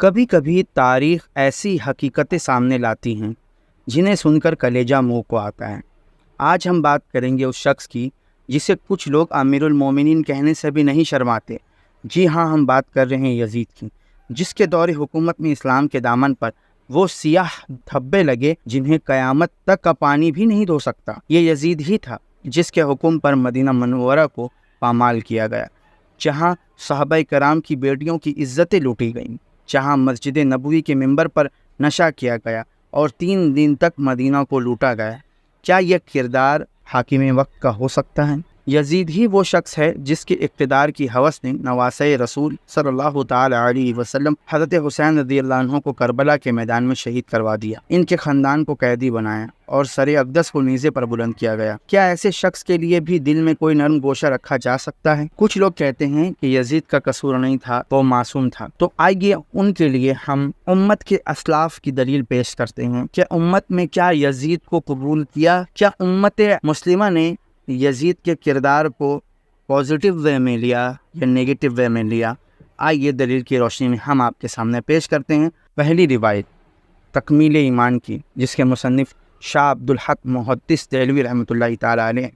کبھی کبھی تاریخ ایسی حقیقتیں سامنے لاتی ہیں جنہیں سن کر کلیجہ منہ کو آتا ہے۔ آج ہم بات کریں گے اس شخص کی جسے کچھ لوگ امیر المومنین کہنے سے بھی نہیں شرماتے۔ جی ہاں، ہم بات کر رہے ہیں یزید کی، جس کے دور حکومت میں اسلام کے دامن پر وہ سیاہ دھبے لگے جنہیں قیامت تک کا پانی بھی نہیں دھو سکتا۔ یہ یزید ہی تھا جس کے حکم پر مدینہ منورہ کو پامال کیا گیا، جہاں صحابہ کرام کی بیٹیوں کی عزتیں لوٹی گئیں، جہاں مسجد نبوی کے منبر پر نشہ کیا گیا اور 3 دن تک مدینہ کو لوٹا گیا۔ کیا یہ کردار حاکم وقت کا ہو سکتا ہے؟ یزید ہی وہ شخص ہے جس کے اقتدار کی ہوس نے نواسۂ رسول صلی اللہ تعالی علیہ وسلم حضرت حسین رضی اللہ عنہ کو کربلا کے میدان میں شہید کروا دیا، ان کے خاندان کو قیدی بنایا اور سر اقدس کو نیزے پر بلند کیا گیا۔ کیا ایسے شخص کے لیے بھی دل میں کوئی نرم گوشہ رکھا جا سکتا ہے؟ کچھ لوگ کہتے ہیں کہ یزید کا قصور نہیں تھا، وہ معصوم تھا، تو آئیے ان کے لیے ہم امت کے اسلاف کی دلیل پیش کرتے ہیں کہ امت میں کیا یزید کو قبول کیا؟ کیا امت مسلمہ نے یزید کے کردار کو پازیٹیو وے میں لیا یا نیگیٹو وے میں لیا؟ آئیے دلیل کی روشنی میں ہم آپ کے سامنے پیش کرتے ہیں پہلی روایت تکمیل ایمان کی، جس کے مصنف شاہ عبدالحق محدث دہلوی رحمۃ اللہ تعالی علیہ،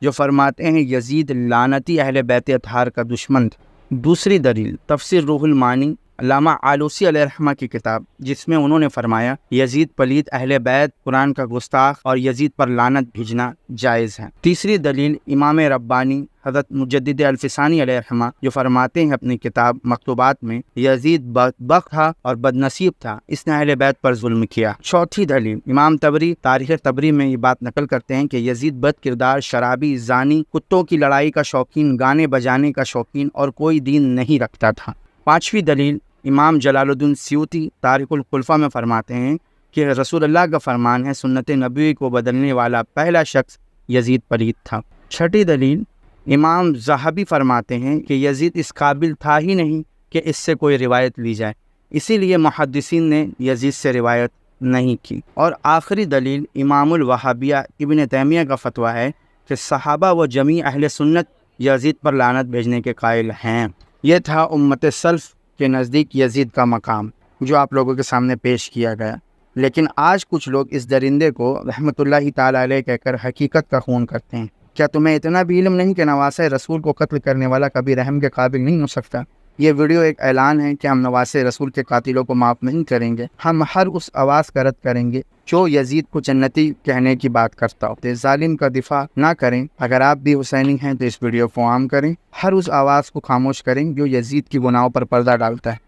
جو فرماتے ہیں یزید لعنتی اہل بیت اطہار کا دشمن تھا۔ دوسری دلیل تفسیر روح المعانی علامہ آلوسی علیہ رحمہ کی کتاب، جس میں انہوں نے فرمایا یزید پلید اہل بیت، قرآن کا گستاخ اور یزید پر لعنت بھیجنا جائز ہے۔ تیسری دلیل امام ربانی حضرت مجدد الفسانی علیہ رحمہ، جو فرماتے ہیں اپنی کتاب مکتوبات میں یزید بدبخت تھا اور بدنصیب تھا، اس نے اہل بیت پر ظلم کیا۔ چوتھی دلیل امام طبری تاریخ طبری میں یہ بات نقل کرتے ہیں کہ یزید بد کردار، شرابی، زانی، کتوں کی لڑائی کا شوقین، گانے بجانے کا شوقین اور کوئی دین نہیں رکھتا تھا۔ پانچویں دلیل امام جلال الدین سیوطی تاریخ الخلفاء میں فرماتے ہیں کہ رسول اللہ کا فرمان ہے سنت نبوی کو بدلنے والا پہلا شخص یزید پلید تھا۔ چھٹی دلیل امام ذہبی فرماتے ہیں کہ یزید اس قابل تھا ہی نہیں کہ اس سے کوئی روایت لی جائے، اسی لیے محدثین نے یزید سے روایت نہیں کی۔ اور آخری دلیل امام الوہابیہ ابن تیمیہ کا فتویٰ ہے کہ صحابہ و جمیع اہل سنت یزید پر لعنت بھیجنے کے قائل ہیں۔ یہ تھا امت سلف کے نزدیک یزید کا مقام، جو آپ لوگوں کے سامنے پیش کیا گیا۔ لیکن آج کچھ لوگ اس درندے کو رحمۃ اللہ تعالی علیہ کہہ کر حقیقت کا خون کرتے ہیں۔ کیا تمہیں اتنا بھی علم نہیں کہ نواسۂ رسول کو قتل کرنے والا کبھی رحم کے قابل نہیں ہو سکتا؟ یہ ویڈیو ایک اعلان ہے کہ ہم نواسۂ رسول کے قاتلوں کو معاف نہیں کریں گے۔ ہم ہر اس آواز کا رد کریں گے جو یزید کو جنتی کہنے کی بات کرتا ہو۔ ظالم کا دفاع نہ کریں۔ اگر آپ بھی حسینی ہیں تو اس ویڈیو کو عام کریں۔ ہر اس آواز کو خاموش کریں جو یزید کی گناہوں پر پردہ ڈالتا ہے۔